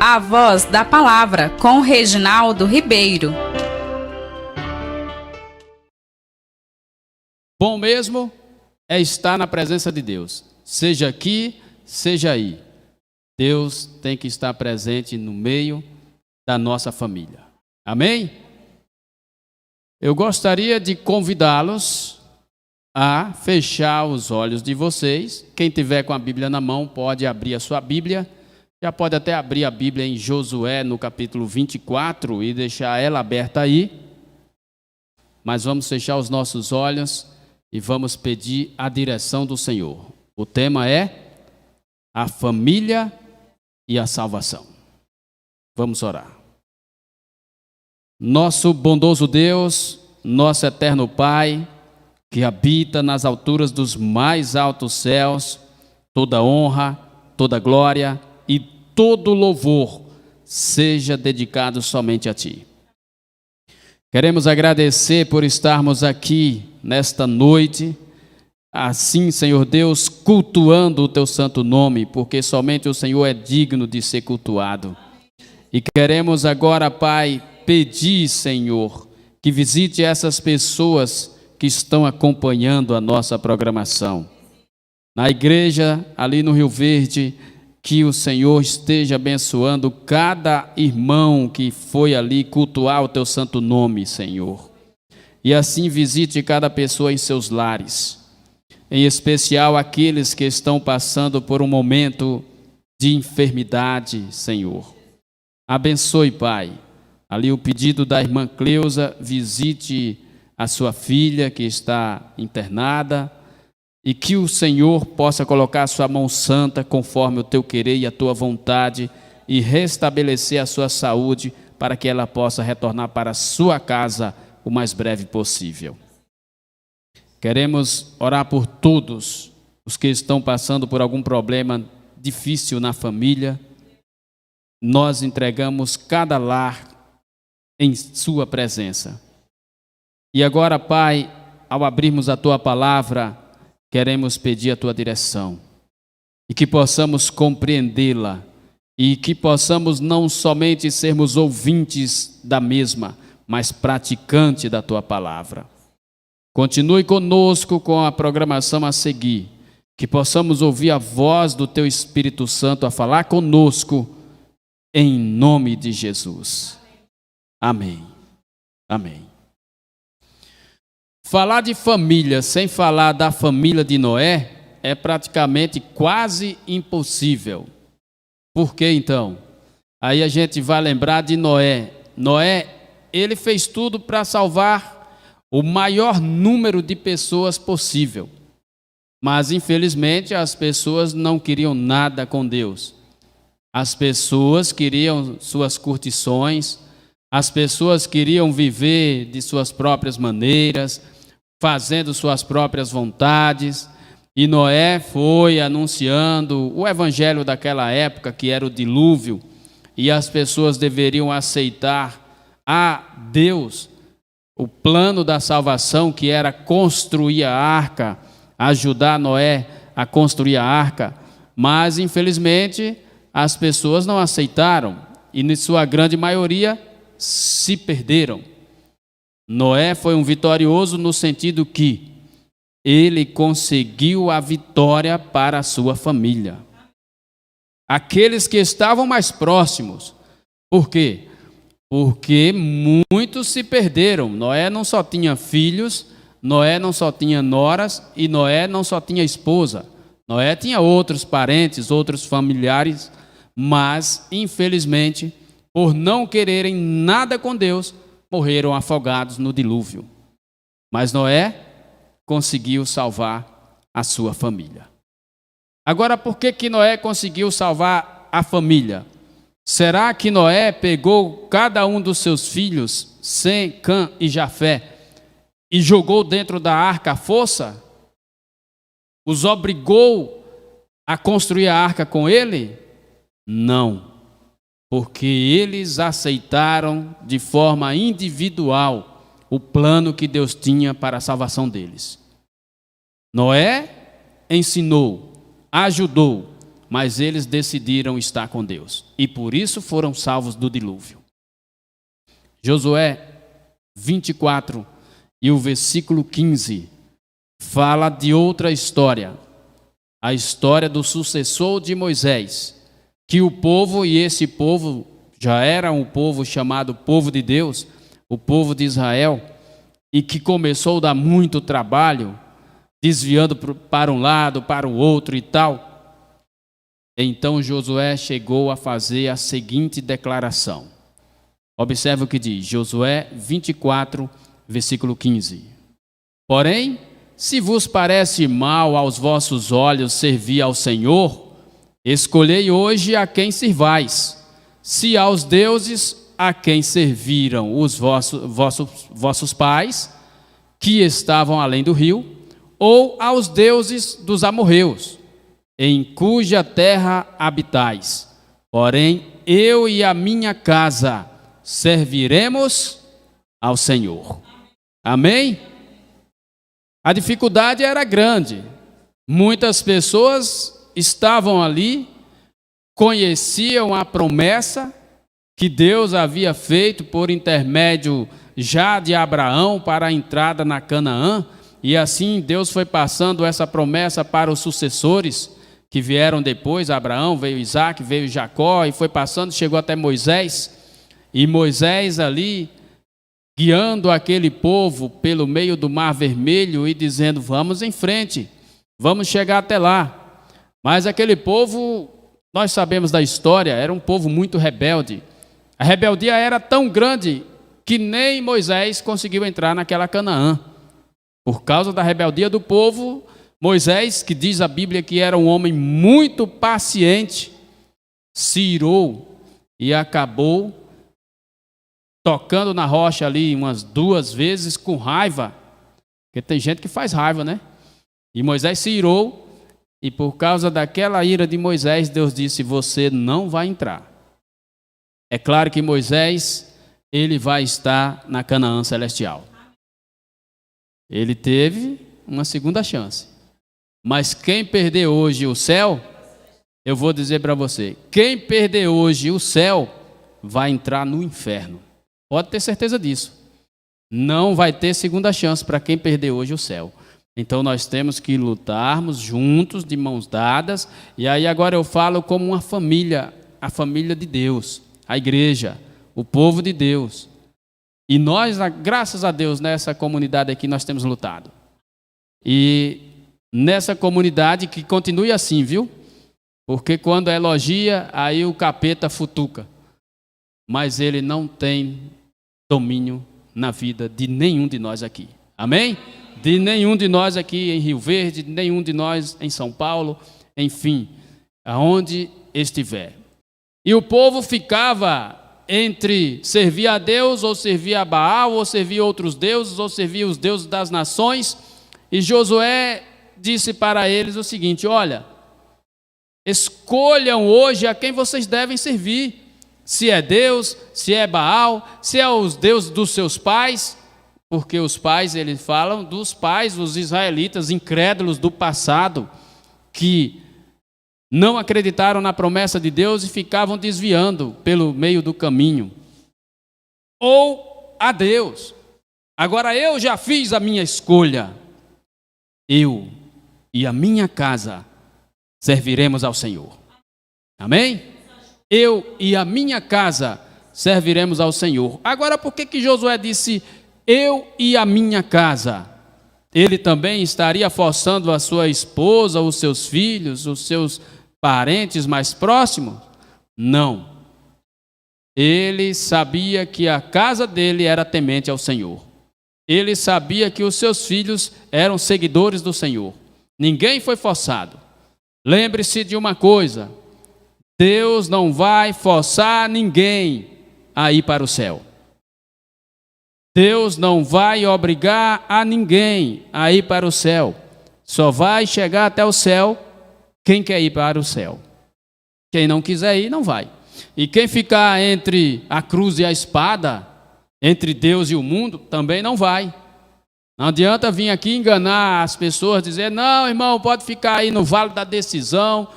A Voz da Palavra, com Reginaldo Ribeiro. Bom mesmo é estar na presença de Deus, seja aqui, seja aí. Deus tem que estar presente no meio da nossa família. Amém? Eu gostaria de convidá-los a fechar os olhos de vocês. Quem tiver com a Bíblia na mão pode abrir a sua Bíblia. Já pode até abrir a Bíblia em Josué, no capítulo 24, e deixar ela aberta aí. Mas vamos fechar os nossos olhos e vamos pedir a direção do Senhor. O tema é a família e a salvação. Vamos orar. Nosso bondoso Deus, nosso eterno Pai, que habita nas alturas dos mais altos céus, toda honra, toda glória e todo louvor seja dedicado somente a Ti. Queremos agradecer por estarmos aqui nesta noite, assim, Senhor Deus, cultuando o Teu santo nome, porque somente o Senhor é digno de ser cultuado. E queremos agora, Pai, pedir, Senhor, que visite essas pessoas que estão acompanhando a nossa programação. Na igreja, ali no Rio Verde, que o Senhor esteja abençoando cada irmão que foi ali cultuar o Teu santo nome, Senhor. E assim visite cada pessoa em seus lares, em especial aqueles que estão passando por um momento de enfermidade, Senhor. Abençoe, Pai. Ali o pedido da irmã Cleusa, visite a sua filha que está internada, e que o Senhor possa colocar a sua mão santa conforme o Teu querer e a Tua vontade e restabelecer a sua saúde para que ela possa retornar para a sua casa o mais breve possível. Queremos orar por todos os que estão passando por algum problema difícil na família. Nós entregamos cada lar em Sua presença. E agora, Pai, ao abrirmos a Tua palavra, queremos pedir a Tua direção e que possamos compreendê-la e que possamos não somente sermos ouvintes da mesma, mas praticantes da Tua palavra. Continue conosco com a programação a seguir, que possamos ouvir a voz do Teu Espírito Santo a falar conosco, em nome de Jesus. Amém. Amém. Falar de família sem falar da família de Noé é praticamente quase impossível. Por que então? Aí a gente vai lembrar de Noé. Noé, ele fez tudo para salvar o maior número de pessoas possível. Mas infelizmente as pessoas não queriam nada com Deus. As pessoas queriam suas curtições, as pessoas queriam viver de suas próprias maneiras, fazendo suas próprias vontades, e Noé foi anunciando o evangelho daquela época, que era o dilúvio, e as pessoas deveriam aceitar a Deus, o plano da salvação, que era construir a arca, ajudar Noé a construir a arca, mas infelizmente as pessoas não aceitaram, e em sua grande maioria se perderam. Noé foi um vitorioso no sentido que ele conseguiu a vitória para a sua família. Aqueles que estavam mais próximos. Por quê? Porque muitos se perderam. Noé não só tinha filhos, Noé não só tinha noras e Noé não só tinha esposa. Noé tinha outros parentes, outros familiares, mas infelizmente, por não quererem nada com Deus, morreram afogados no dilúvio. Mas Noé conseguiu salvar a sua família. Agora, por que Noé conseguiu salvar a família? Será que Noé pegou cada um dos seus filhos, Sem, Cã e Jafé, e jogou dentro da arca à força? Os obrigou a construir a arca com ele? Não. Porque eles aceitaram de forma individual o plano que Deus tinha para a salvação deles. Noé ensinou, ajudou, mas eles decidiram estar com Deus, e por isso foram salvos do dilúvio. Josué 24 e o versículo 15 fala de outra história, a história do sucessor de Moisés, que o povo, e esse povo já era um povo chamado povo de Deus, o povo de Israel, e que começou a dar muito trabalho, desviando para um lado, para o outro e tal. Então Josué chegou a fazer a seguinte declaração. Observe o que diz, Josué 24, versículo 15. Porém, se vos parece mal aos vossos olhos servir ao Senhor, escolhei hoje a quem servais, se aos deuses a quem serviram os vossos pais, que estavam além do rio, ou aos deuses dos amorreus, em cuja terra habitais. Porém, eu e a minha casa serviremos ao Senhor. Amém? A dificuldade era grande. Muitas pessoas estavam ali, conheciam a promessa que Deus havia feito por intermédio já de Abraão para a entrada na Canaã, e assim Deus foi passando essa promessa para os sucessores que vieram depois. Abraão, veio Isaac, veio Jacó, e foi passando, chegou até Moisés, e Moisés ali guiando aquele povo pelo meio do Mar Vermelho e dizendo, vamos em frente, vamos chegar até lá. Mas aquele povo, nós sabemos da história, era um povo muito rebelde. A rebeldia era tão grande que nem Moisés conseguiu entrar naquela Canaã. Por causa da rebeldia do povo, Moisés, que diz a Bíblia que era um homem muito paciente, se irou e acabou tocando na rocha ali umas 2 vezes com raiva, porque tem gente que faz raiva, né? E Moisés se irou, e por causa daquela ira de Moisés, Deus disse, você não vai entrar. É claro que Moisés, ele vai estar na Canaã celestial. Ele teve uma segunda chance. Mas quem perder hoje o céu, eu vou dizer para você, quem perder hoje o céu, vai entrar no inferno. Pode ter certeza disso. Não vai ter segunda chance para quem perder hoje o céu. Então nós temos que lutarmos juntos, de mãos dadas. E aí agora eu falo como uma família, a família de Deus, a igreja, o povo de Deus. E nós, graças a Deus, nessa comunidade aqui nós temos lutado. E nessa comunidade que continue assim, viu? Porque quando elogia, aí o capeta futuca. Mas ele não tem domínio na vida de nenhum de nós aqui. Amém? De nenhum de nós aqui em Rio Verde, de nenhum de nós em São Paulo, enfim, aonde estiver. E o povo ficava entre servir a Deus, ou servir a Baal, ou servir outros deuses, ou servir os deuses das nações. E Josué disse para eles o seguinte, olha, escolham hoje a quem vocês devem servir. Se é Deus, se é Baal, se é os deuses dos seus pais, porque os pais, eles falam dos pais, os israelitas incrédulos do passado, que não acreditaram na promessa de Deus e ficavam desviando pelo meio do caminho. Ou a Deus. Agora eu já fiz a minha escolha. Eu e a minha casa serviremos ao Senhor. Amém? Eu e a minha casa serviremos ao Senhor. Agora, por que Josué disse, eu e a minha casa? Ele também estaria forçando a sua esposa, os seus filhos, os seus parentes mais próximos? Não. Ele sabia que a casa dele era temente ao Senhor. Ele sabia que os seus filhos eram seguidores do Senhor. Ninguém foi forçado. Lembre-se de uma coisa, Deus não vai forçar ninguém a ir para o céu. Deus não vai obrigar a ninguém a ir para o céu. Só vai chegar até o céu quem quer ir para o céu. Quem não quiser ir, não vai. E quem ficar entre a cruz e a espada, entre Deus e o mundo, também não vai. Não adianta vir aqui enganar as pessoas, dizer, não, irmão, pode ficar aí no vale da decisão,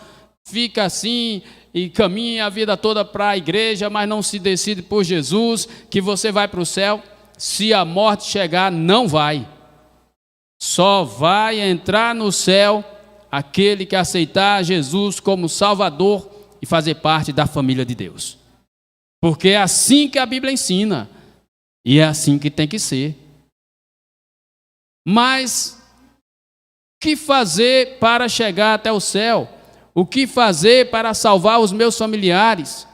fica assim e caminha a vida toda para a igreja, mas não se decide por Jesus, que você vai para o céu. Se a morte chegar, não vai. Só vai entrar no céu aquele que aceitar Jesus como Salvador e fazer parte da família de Deus. Porque é assim que a Bíblia ensina, e é assim que tem que ser. Mas o que fazer para chegar até o céu? O que fazer para salvar os meus familiares?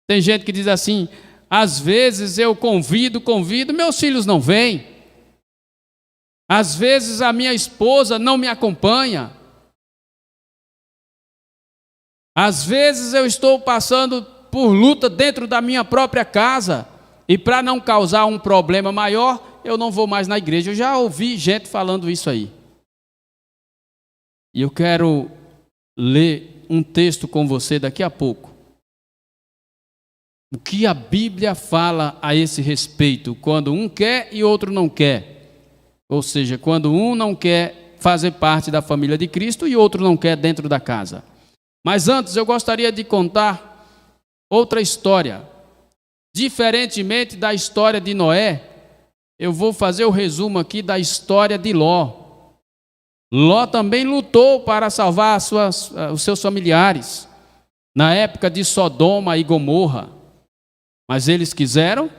Tem gente que diz assim: às vezes eu convido, meus filhos não vêm. Às vezes a minha esposa não me acompanha. Às vezes eu estou passando por luta dentro da minha própria casa, e para não causar um problema maior, eu não vou mais na igreja. Eu já ouvi gente falando isso aí. E eu quero ler um texto com você daqui a pouco. O que a Bíblia fala a esse respeito, quando um quer e outro não quer. Ou seja, quando um não quer fazer parte da família de Cristo e outro não quer dentro da casa. Mas antes eu gostaria de contar outra história. Diferentemente da história de Noé, eu vou fazer o resumo aqui da história de Ló. Ló também lutou para salvar os seus familiares na época de Sodoma e Gomorra. Mas eles quiseram?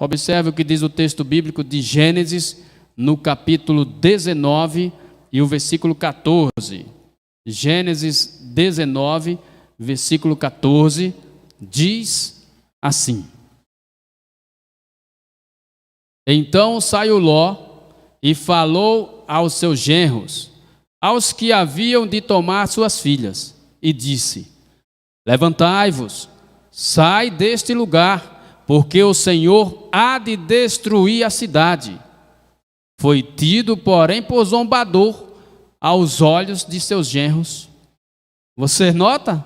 Observe o que diz o texto bíblico de Gênesis, no capítulo 19 e o versículo 14. Gênesis 19, versículo 14, diz assim: Então saiu Ló e falou aos seus genros, aos que haviam de tomar suas filhas, e disse: Levantai-vos, sai deste lugar, porque o Senhor há de destruir a cidade. Foi tido, porém, por zombador aos olhos de seus genros. Você nota?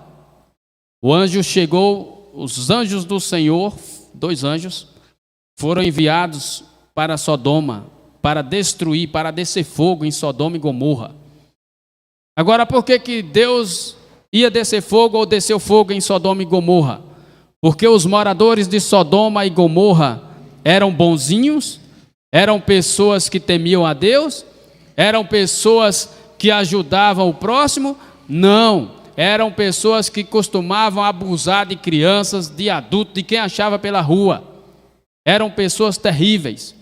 O anjo chegou, os anjos do Senhor, 2 anjos, foram enviados para Sodoma, para destruir, para descer fogo em Sodoma e Gomorra. Agora, por que Deus ia descer fogo ou desceu fogo em Sodoma e Gomorra? Porque os moradores de Sodoma e Gomorra eram bonzinhos, eram pessoas que temiam a Deus, eram pessoas que ajudavam o próximo? Não, eram pessoas que costumavam abusar de crianças, de adultos, de quem achava pela rua. Eram pessoas terríveis.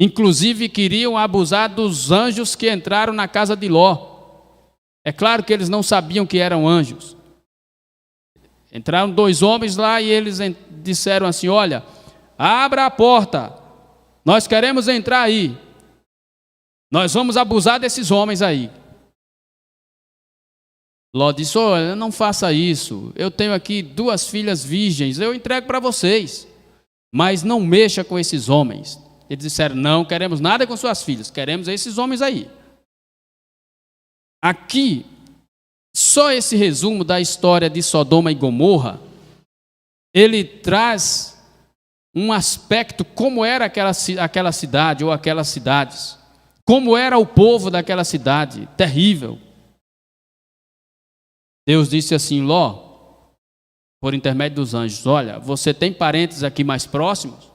Inclusive queriam abusar dos anjos que entraram na casa de Ló. É claro que eles não sabiam que eram anjos. Entraram 2 homens lá e eles disseram assim: olha, abra a porta, nós queremos entrar aí, nós vamos abusar desses homens aí. Ló disse: olha, não faça isso, eu tenho aqui 2 filhas virgens, eu entrego para vocês, mas não mexa com esses homens. Eles disseram: não queremos nada com suas filhas, queremos esses homens aí. Aqui, só esse resumo da história de Sodoma e Gomorra, ele traz um aspecto, como era aquela cidade ou aquelas cidades, como era o povo daquela cidade, terrível. Deus disse assim: Ló, por intermédio dos anjos: olha, você tem parentes aqui mais próximos?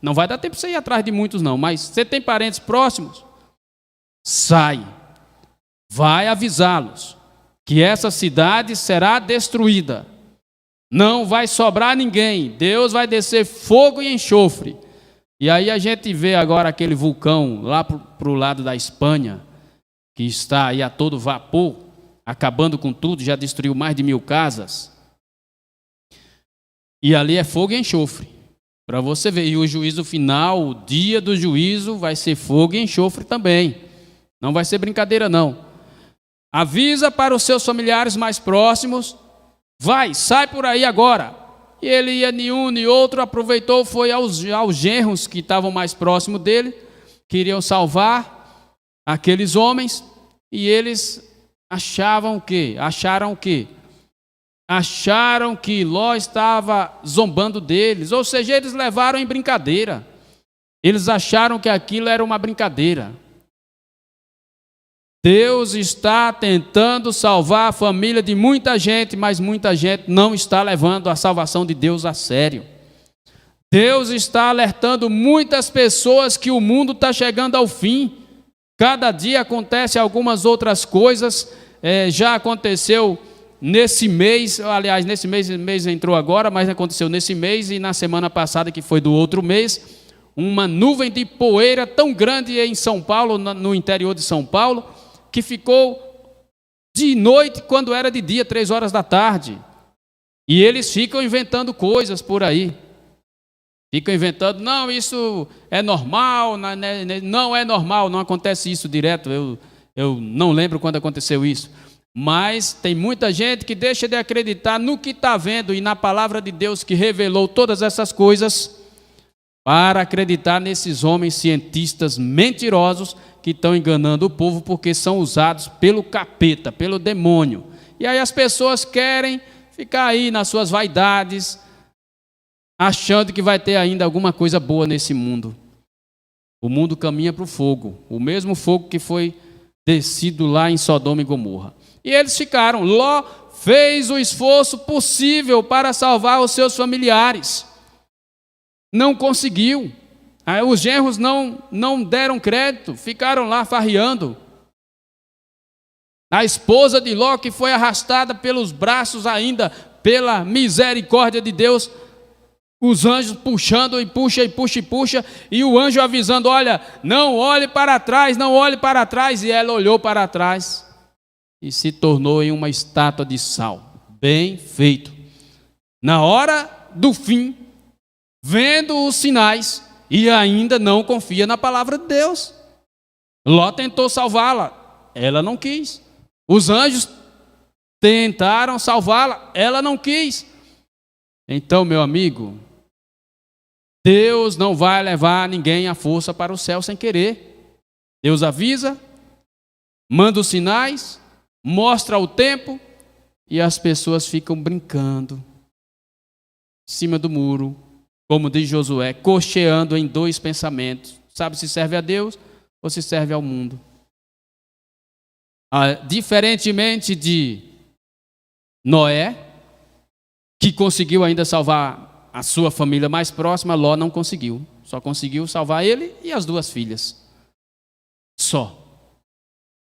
Não vai dar tempo para você ir atrás de muitos não, mas você tem parentes próximos? Sai, vai avisá-los que essa cidade será destruída, não vai sobrar ninguém, Deus vai descer fogo e enxofre. E aí a gente vê agora aquele vulcão lá para o lado da Espanha, que está aí a todo vapor, acabando com tudo, já destruiu mais de 1000 casas. E ali é fogo e enxofre, para você ver. E o juízo final, o dia do juízo, vai ser fogo e enxofre também. Não vai ser brincadeira não. Avisa para os seus familiares mais próximos, vai, sai por aí agora. E ele ia nenhum nem outro, aproveitou, foi aos genros que estavam mais próximos dele, queriam salvar aqueles homens, e eles acharam o quê? Acharam que Ló estava zombando deles, ou seja, eles levaram em brincadeira. Eles acharam que aquilo era uma brincadeira. Deus está tentando salvar a família de muita gente, mas muita gente não está levando a salvação de Deus a sério. Deus está alertando muitas pessoas que o mundo está chegando ao fim. Cada dia acontece algumas outras coisas. Já aconteceu nesse mês, aliás, nesse mês entrou agora, mas aconteceu nesse mês e na semana passada, que foi do outro mês, uma nuvem de poeira tão grande em São Paulo, no interior de São Paulo, que ficou de noite quando era de dia, 3 horas da tarde. E eles ficam inventando coisas por aí. Ficam inventando, não, isso é normal, não é normal, não acontece isso direto, eu não lembro quando aconteceu isso. Mas tem muita gente que deixa de acreditar no que está vendo e na palavra de Deus que revelou todas essas coisas, para acreditar nesses homens cientistas mentirosos que estão enganando o povo porque são usados pelo capeta, pelo demônio. E aí as pessoas querem ficar aí nas suas vaidades, achando que vai ter ainda alguma coisa boa nesse mundo. O mundo caminha para o fogo, o mesmo fogo que foi descido lá em Sodoma e Gomorra. E eles ficaram. Ló fez o esforço possível para salvar os seus familiares. Não conseguiu. Os genros não deram crédito, ficaram lá farreando. A esposa de Ló, que foi arrastada pelos braços ainda, pela misericórdia de Deus, os anjos puxando e puxa, e o anjo avisando, olha, não olhe para trás, não olhe para trás, e ela olhou para trás, e se tornou em uma estátua de sal, bem feito. Na hora do fim, vendo os sinais, e ainda não confia na palavra de Deus. Ló tentou salvá-la, ela não quis. Os anjos tentaram salvá-la, ela não quis. Então, meu amigo, Deus não vai levar ninguém à força para o céu sem querer. Deus avisa, manda os sinais, mostra o tempo, e as pessoas ficam brincando em cima do muro, como diz Josué, cocheando em 2 pensamentos. Sabe se serve a Deus ou se serve ao mundo. Diferentemente de Noé, que conseguiu ainda salvar a sua família mais próxima, Ló não conseguiu. Só conseguiu salvar ele e as 2 filhas. Só.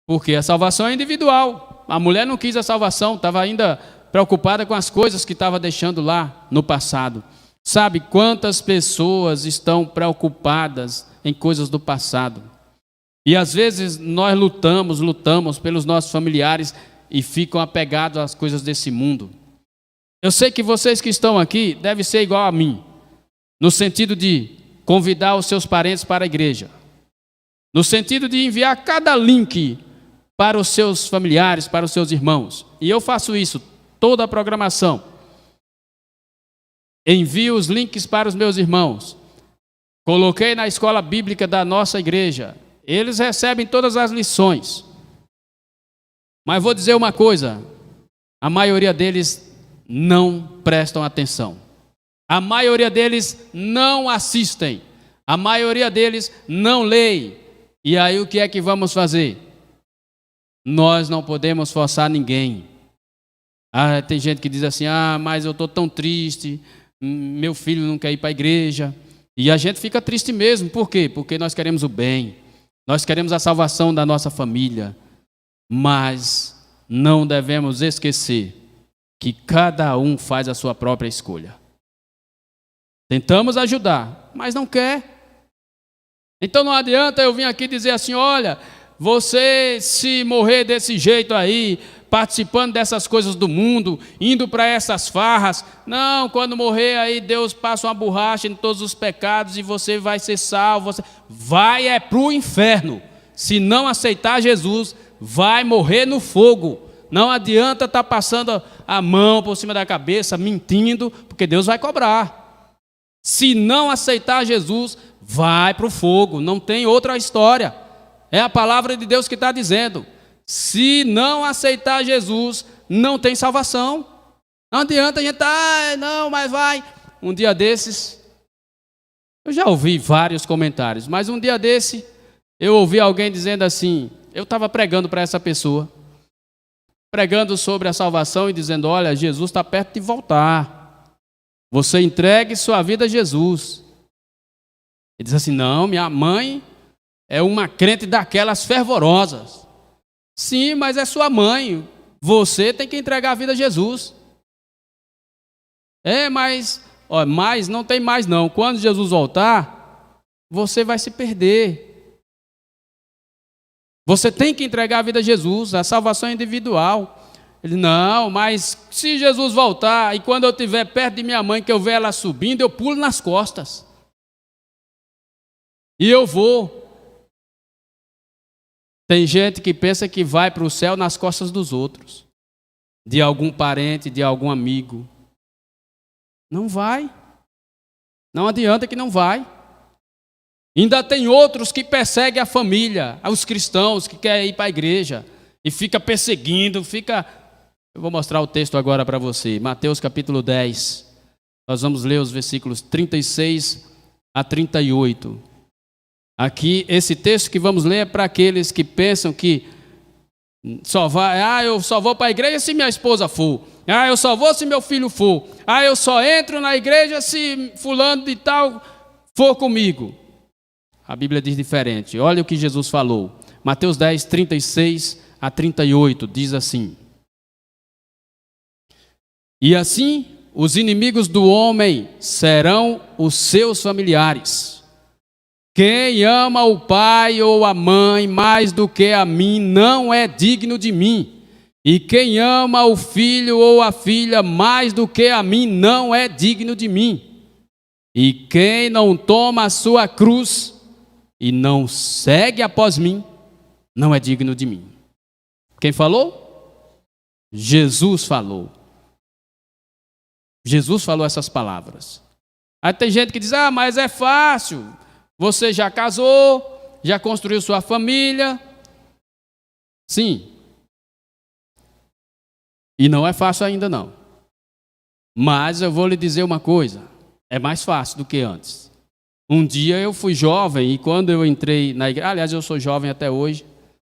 Porque a salvação é individual. A mulher não quis a salvação, estava ainda preocupada com as coisas que estava deixando lá no passado. Sabe quantas pessoas estão preocupadas em coisas do passado? E às vezes nós lutamos pelos nossos familiares e ficam apegados às coisas desse mundo. Eu sei que vocês que estão aqui devem ser igual a mim, no sentido de convidar os seus parentes para a igreja, no sentido de enviar cada link para os seus familiares, para os seus irmãos. E eu faço isso, toda a programação. Envio os links para os meus irmãos. Coloquei na escola bíblica da nossa igreja. Eles recebem todas as lições. Mas vou dizer uma coisa, a maioria deles não prestam atenção. A maioria deles não assistem. A maioria deles não leem. E aí o que é que vamos fazer? Nós não podemos forçar ninguém. Tem gente que diz assim, mas eu estou tão triste, meu filho não quer ir para a igreja. E a gente fica triste mesmo. Por quê? Porque nós queremos o bem. Nós queremos a salvação da nossa família. Mas não devemos esquecer que cada um faz a sua própria escolha. Tentamos ajudar, mas não quer. Então não adianta eu vir aqui dizer assim, olha, você se morrer desse jeito aí, participando dessas coisas do mundo, indo para essas farras, não, quando morrer aí Deus passa uma borracha em todos os pecados e você vai ser salvo. Vai para o inferno. Se não aceitar Jesus, vai morrer no fogo. Não adianta estar passando a mão por cima da cabeça, mentindo, porque Deus vai cobrar. Se não aceitar Jesus, vai para o fogo. Não tem outra história. É a palavra de Deus que está dizendo. Se não aceitar Jesus, não tem salvação. Não adianta a gente, não, mas vai. Um dia desses, eu já ouvi vários comentários, mas um dia desse, eu ouvi alguém dizendo assim, Eu estava pregando para essa pessoa, pregando sobre a salvação e dizendo: olha, Jesus está perto de voltar. Você entregue sua vida a Jesus. Ele diz assim: não, minha mãe é uma crente daquelas fervorosas. Sim, mas é sua mãe. Você tem que entregar a vida a Jesus. Mas não tem mais não. Quando Jesus voltar, você vai se perder. Você tem que entregar a vida a Jesus, a salvação é individual. Ele: não, mas se Jesus voltar e quando eu estiver perto de minha mãe, que eu ver ela subindo, eu pulo nas costas. E eu vou. Tem gente que pensa que vai para o céu nas costas dos outros, de algum parente, de algum amigo. Não vai. Não adianta que não vai. Ainda tem outros que perseguem a família, os cristãos que querem ir para a igreja e fica perseguindo, Eu vou mostrar o texto agora para você. Mateus capítulo 10. Nós vamos ler os versículos 36 a 38. Aqui, esse texto que vamos ler é para aqueles que pensam que eu só vou para a igreja se minha esposa for. Eu só vou se meu filho for. Eu só entro na igreja se fulano de tal for comigo. A Bíblia diz diferente. Olha o que Jesus falou. Mateus 10, 36 a 38, diz assim: e assim os inimigos do homem serão os seus familiares. Quem ama o pai ou a mãe mais do que a mim não é digno de mim. E quem ama o filho ou a filha mais do que a mim não é digno de mim. E quem não toma a sua cruz e não segue após mim, não é digno de mim. Quem falou? Jesus falou. Jesus falou essas palavras. Aí tem gente que diz: mas é fácil. Você já casou, já construiu sua família. Sim. E não é fácil ainda não. Mas eu vou lhe dizer uma coisa: é mais fácil do que antes. Um dia eu fui jovem e quando eu entrei na igreja, aliás, eu sou jovem até hoje,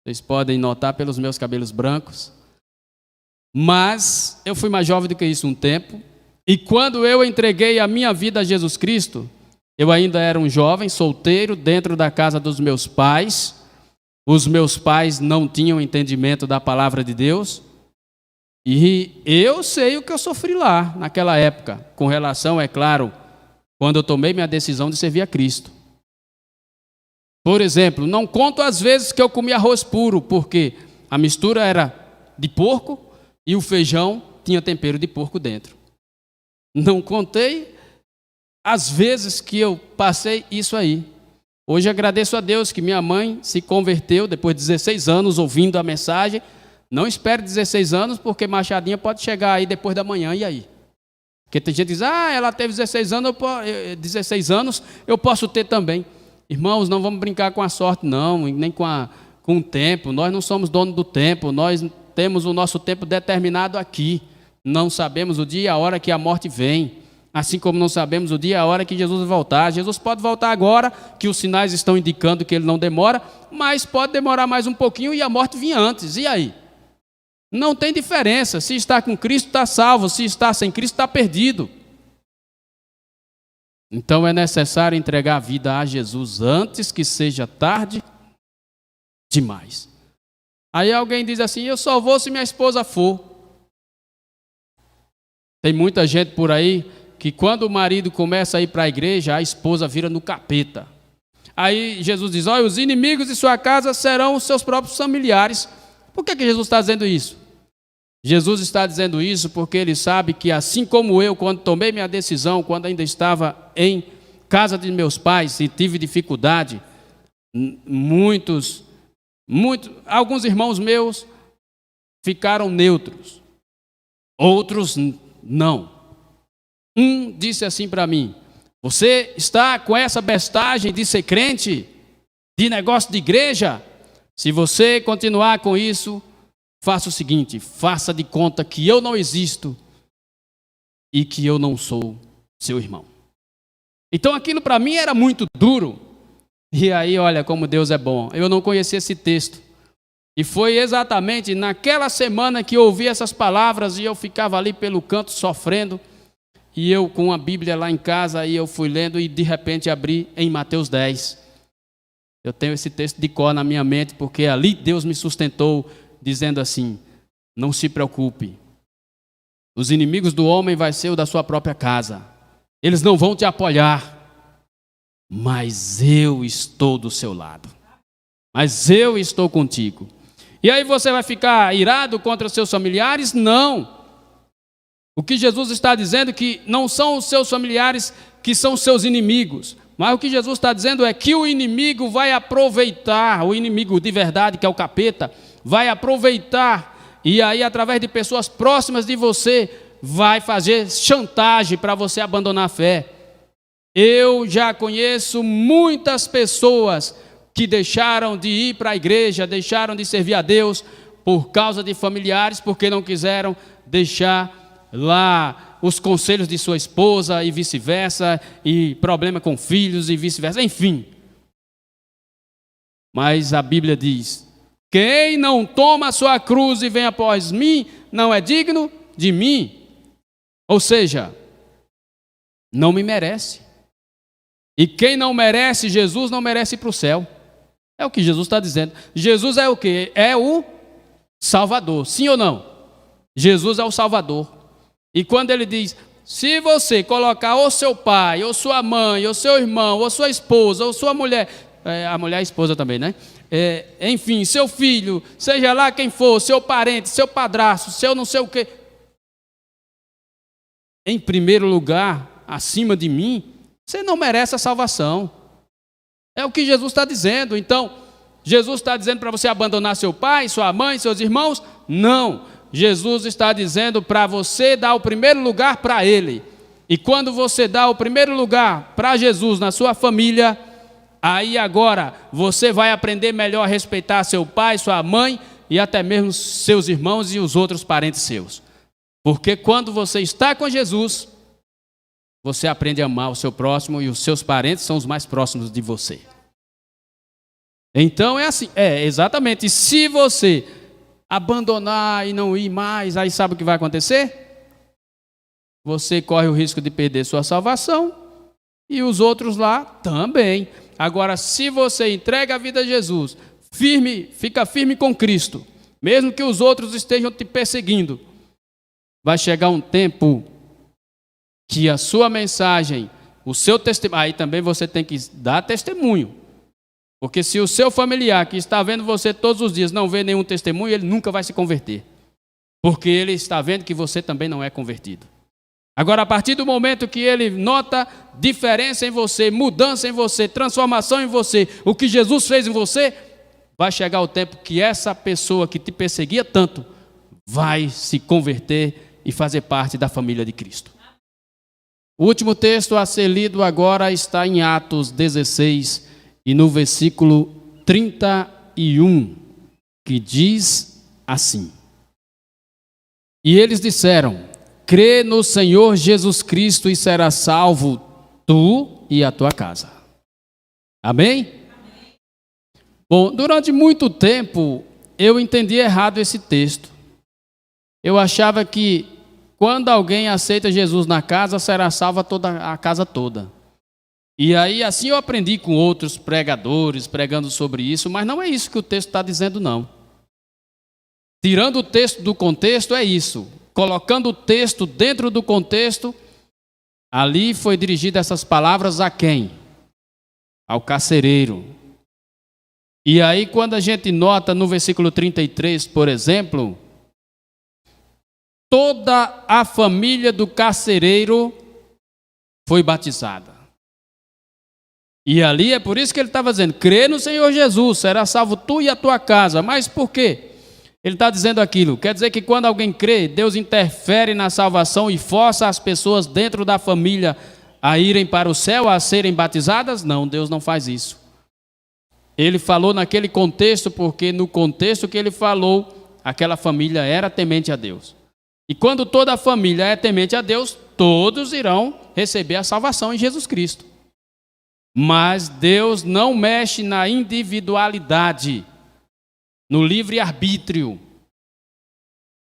vocês podem notar pelos meus cabelos brancos, mas eu fui mais jovem do que isso um tempo, e quando eu entreguei a minha vida a Jesus Cristo, eu ainda era um jovem, solteiro, dentro da casa dos meus pais. Os meus pais não tinham entendimento da palavra de Deus, e eu sei o que eu sofri lá, naquela época, com relação, é claro, quando eu tomei minha decisão de servir a Cristo. Por exemplo, não conto as vezes que eu comi arroz puro, porque a mistura era de porco e o feijão tinha tempero de porco dentro. Não contei as vezes que eu passei isso aí. Hoje agradeço a Deus que minha mãe se converteu depois de 16 anos ouvindo a mensagem. Não espere 16 anos, porque Machadinha pode chegar aí depois da manhã, e aí? Porque tem gente que diz: ela teve 16 anos, eu posso ter também. Irmãos, não vamos brincar com a sorte, não, nem com o tempo. Nós não somos donos do tempo, nós temos o nosso tempo determinado aqui. Não sabemos o dia e a hora que a morte vem, assim como não sabemos o dia e a hora que Jesus vai voltar. Jesus pode voltar agora, que os sinais estão indicando que ele não demora, mas pode demorar mais um pouquinho e a morte vir antes, e aí? Não tem diferença. Se está com Cristo, está salvo. Se está sem Cristo, está perdido. Então é necessário entregar a vida a Jesus antes que seja tarde demais. Aí alguém diz assim: eu só vou se minha esposa for. Tem muita gente por aí que quando o marido começa a ir para a igreja, a esposa vira no capeta. Aí Jesus diz: olha, os inimigos de sua casa serão os seus próprios familiares. Por que Jesus está dizendo isso? Jesus está dizendo isso porque ele sabe que, assim como eu, quando tomei minha decisão, quando ainda estava em casa de meus pais e tive dificuldade, alguns irmãos meus ficaram neutros, outros não. Um disse assim para mim: você está com essa bestagem de ser crente, de negócio de igreja? Se você continuar com isso, faça o seguinte: faça de conta que eu não existo e que eu não sou seu irmão. Então aquilo para mim era muito duro. E aí, olha como Deus é bom. Eu não conhecia esse texto. E foi exatamente naquela semana que eu ouvi essas palavras e eu ficava ali pelo canto sofrendo. E eu com a Bíblia lá em casa, aí eu fui lendo e de repente abri em Mateus 10. Eu tenho esse texto de cor na minha mente, porque ali Deus me sustentou dizendo assim: não se preocupe, os inimigos do homem vai ser o da sua própria casa. Eles não vão te apoiar, mas eu estou do seu lado. Mas eu estou contigo. E aí você vai ficar irado contra os seus familiares? Não. O que Jesus está dizendo é que não são os seus familiares que são seus inimigos. Mas o que Jesus está dizendo é que o inimigo vai aproveitar, o inimigo de verdade, que é o capeta, vai aproveitar, e aí através de pessoas próximas de você, vai fazer chantagem para você abandonar a fé. Eu já conheço muitas pessoas que deixaram de ir para a igreja, deixaram de servir a Deus por causa de familiares, porque não quiseram deixar lá os conselhos de sua esposa e vice-versa, e problema com filhos e vice-versa, enfim. Mas a Bíblia diz: quem não toma a sua cruz e vem após mim, não é digno de mim. Ou seja, não me merece. E quem não merece Jesus não merece ir para o céu. É o que Jesus está dizendo. Jesus é o quê? É o Salvador, sim ou não? Jesus é o Salvador. E quando ele diz: se você colocar ou seu pai, ou sua mãe, ou seu irmão, ou sua esposa, ou sua mulher, a mulher é a esposa também, né? Enfim, seu filho, seja lá quem for, seu parente, seu padrasto, seu não sei o quê, em primeiro lugar, acima de mim, você não merece a salvação. É o que Jesus está dizendo. Então, Jesus está dizendo para você abandonar seu pai, sua mãe, seus irmãos? Não. Jesus está dizendo para você dar o primeiro lugar para Ele. E quando você dá o primeiro lugar para Jesus na sua família, aí agora você vai aprender melhor a respeitar seu pai, sua mãe e até mesmo seus irmãos e os outros parentes seus. Porque quando você está com Jesus, você aprende a amar o seu próximo e os seus parentes são os mais próximos de você. Então é assim, exatamente. Se você abandonar e não ir mais, aí sabe o que vai acontecer? Você corre o risco de perder sua salvação e os outros lá também. Agora, se você entrega a vida a Jesus, fica firme com Cristo, mesmo que os outros estejam te perseguindo, vai chegar um tempo que a sua mensagem, o seu testemunho, aí também você tem que dar testemunho. Porque se o seu familiar que está vendo você todos os dias não vê nenhum testemunho, ele nunca vai se converter. Porque ele está vendo que você também não é convertido. Agora, a partir do momento que ele nota diferença em você, mudança em você, transformação em você, o que Jesus fez em você, vai chegar o tempo que essa pessoa que te perseguia tanto vai se converter e fazer parte da família de Cristo. O último texto a ser lido agora está em Atos 16 e no versículo 31, que diz assim: e eles disseram: crê no Senhor Jesus Cristo e serás salvo tu e a tua casa. Amém? Amém. Bom, durante muito tempo eu entendi errado esse texto. Eu achava que quando alguém aceita Jesus na casa, será salva toda a casa toda. E aí assim eu aprendi com outros pregadores, pregando sobre isso, mas não é isso que o texto está dizendo, não. Tirando o texto do contexto, é isso. Colocando o texto dentro do contexto, ali foi dirigida essas palavras a quem? Ao carcereiro. E aí quando a gente nota no versículo 33, por exemplo, toda a família do carcereiro foi batizada. E ali é por isso que ele estava dizendo: crê no Senhor Jesus, será salvo tu e a tua casa. Mas por quê? Ele está dizendo aquilo. Quer dizer que quando alguém crê, Deus interfere na salvação e força as pessoas dentro da família a irem para o céu, a serem batizadas? Não, Deus não faz isso. Ele falou naquele contexto, porque no contexto que ele falou, aquela família era temente a Deus. E quando toda a família é temente a Deus, todos irão receber a salvação em Jesus Cristo. Mas Deus não mexe na individualidade. no livre-arbítrio.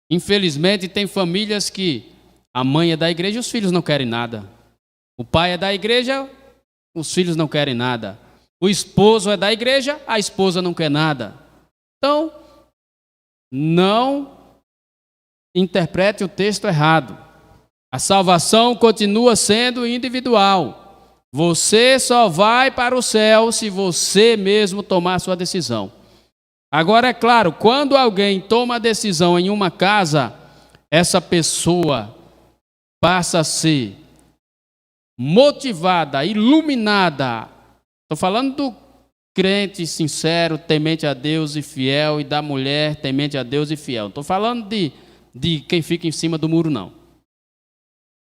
Infelizmente, tem famílias que a mãe é da igreja e os filhos não querem nada. O pai é da igreja, os filhos não querem nada. O esposo é da igreja, a esposa não quer nada. Então, não interprete o texto errado. A salvação continua sendo individual. Você só vai para o céu se você mesmo tomar a sua decisão. Agora, é claro, quando alguém toma a decisão em uma casa, essa pessoa passa a ser motivada, iluminada. Estou falando do crente sincero, temente a Deus e fiel, e da mulher temente a Deus e fiel. Não estou falando de quem fica em cima do muro, não.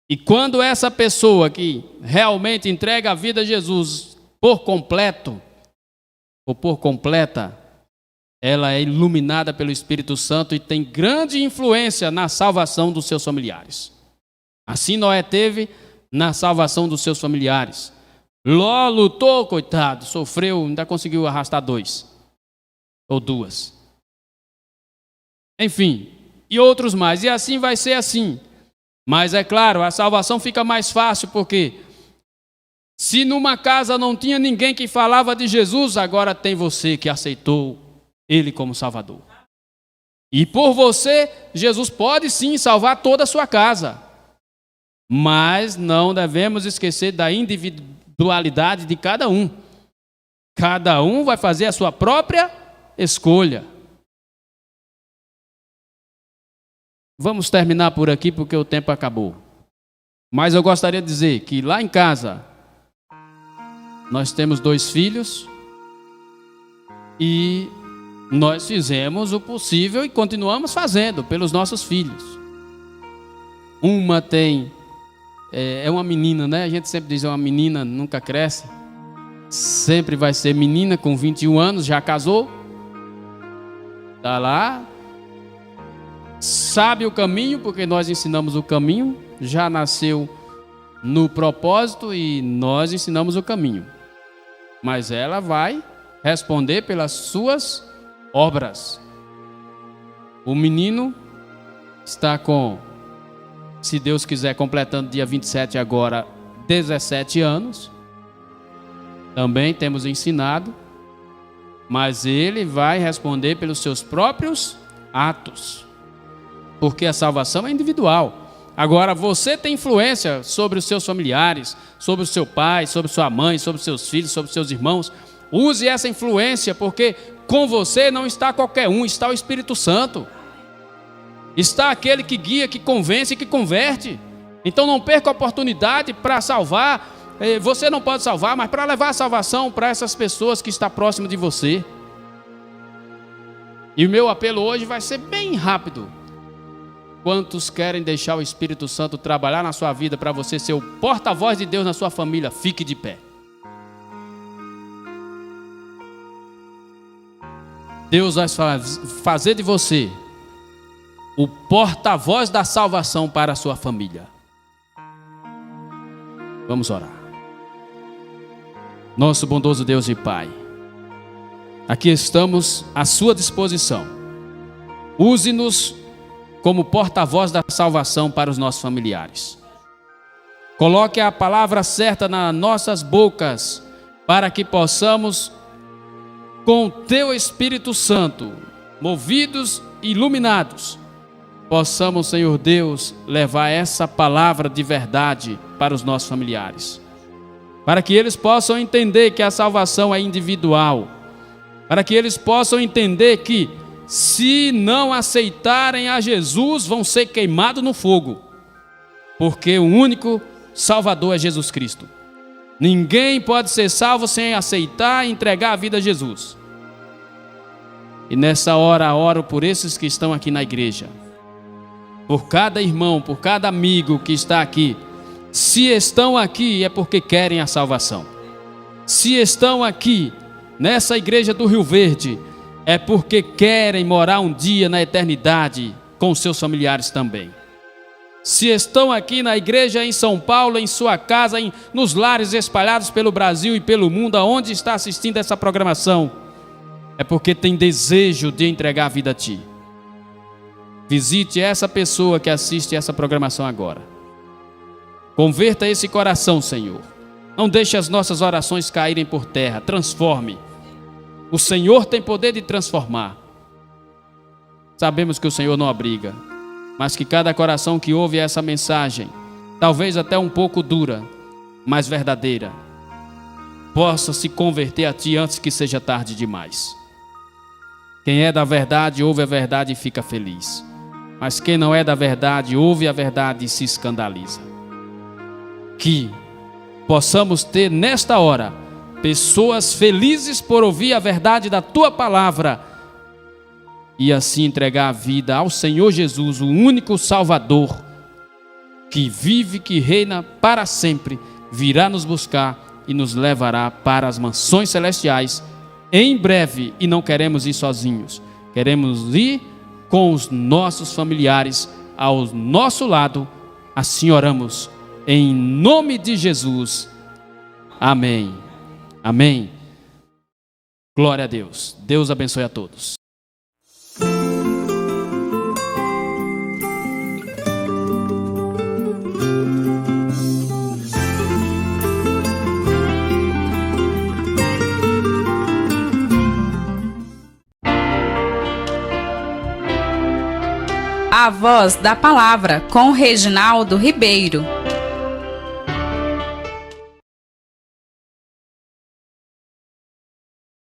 E quando essa pessoa que realmente entrega a vida a Jesus por completo, ou por completa, ela é iluminada pelo Espírito Santo e tem grande influência na salvação dos seus familiares. Assim Noé teve na salvação dos seus familiares. Ló lutou, coitado, sofreu, ainda conseguiu arrastar 2 ou 2. Enfim, e outros mais. E assim vai ser assim. Mas é claro, a salvação fica mais fácil porque se numa casa não tinha ninguém que falava de Jesus, agora tem você que aceitou Ele como Salvador. E por você, Jesus pode sim salvar toda a sua casa. Mas não devemos esquecer da individualidade de cada um. Cada um vai fazer a sua própria escolha. Vamos terminar por aqui porque o tempo acabou. Mas eu gostaria de dizer que lá em casa nós temos 2 filhos e nós fizemos o possível e continuamos fazendo pelos nossos filhos. Uma tem, é uma menina, né? A gente sempre diz, é uma menina, nunca cresce. Sempre vai ser menina, com 21 anos, já casou. Está lá. Sabe o caminho, porque nós ensinamos o caminho. Já nasceu no propósito e nós ensinamos o caminho. Mas ela vai responder pelas suas obras. O menino está com, se Deus quiser, completando dia 27 agora, 17 anos. Também temos ensinado, mas ele vai responder pelos seus próprios atos, porque a salvação é individual. Agora você tem influência sobre os seus familiares, sobre o seu pai, sobre sua mãe, sobre os seus filhos, sobre os seus irmãos. Use essa influência, porque com você não está qualquer um, está o Espírito Santo. Está aquele que guia, que convence e que converte. Então não perca a oportunidade para salvar. Você não pode salvar, mas para levar a salvação para essas pessoas que estão próximas de você. E o meu apelo hoje vai ser bem rápido. Quantos querem deixar o Espírito Santo trabalhar na sua vida para você ser o porta-voz de Deus na sua família? Fique de pé. Deus vai fazer de você o porta-voz da salvação para a sua família. Vamos orar. Nosso bondoso Deus e Pai, aqui estamos à sua disposição. Use-nos como porta-voz da salvação para os nossos familiares. Coloque a palavra certa nas nossas bocas, para que possamos, com o Teu Espírito Santo, movidos e iluminados, possamos, Senhor Deus, levar essa palavra de verdade para os nossos familiares. Para que eles possam entender que a salvação é individual. Para que eles possam entender que, se não aceitarem a Jesus, vão ser queimados no fogo. Porque o único Salvador é Jesus Cristo. Ninguém pode ser salvo sem aceitar e entregar a vida a Jesus. E nessa hora, oro por esses que estão aqui na igreja. Por cada irmão, por cada amigo que está aqui. Se estão aqui é porque querem a salvação. Se estão aqui nessa igreja do Rio Verde, é porque querem morar um dia na eternidade com seus familiares também. Se estão aqui na igreja em São Paulo, em sua casa, nos lares espalhados pelo Brasil e pelo mundo, aonde está assistindo essa programação, é porque tem desejo de entregar a vida a Ti. Visite essa pessoa que assiste essa programação agora. Converta esse coração, Senhor. Não deixe as nossas orações caírem por terra. Transforme. O Senhor tem poder de transformar. Sabemos que o Senhor não obriga, mas que cada coração que ouve essa mensagem, talvez até um pouco dura, mas verdadeira, possa se converter a Ti antes que seja tarde demais. Quem é da verdade, ouve a verdade e fica feliz. Mas quem não é da verdade, ouve a verdade e se escandaliza. Que possamos ter nesta hora pessoas felizes por ouvir a verdade da Tua palavra e assim entregar a vida ao Senhor Jesus, o único Salvador, que vive, que reina para sempre, virá nos buscar e nos levará para as mansões celestiais em breve. E não queremos ir sozinhos, queremos ir com os nossos familiares ao nosso lado. Assim oramos, em nome de Jesus. Amém. Amém. Glória a Deus. Deus abençoe a todos. A Voz da Palavra, com Reginaldo Ribeiro.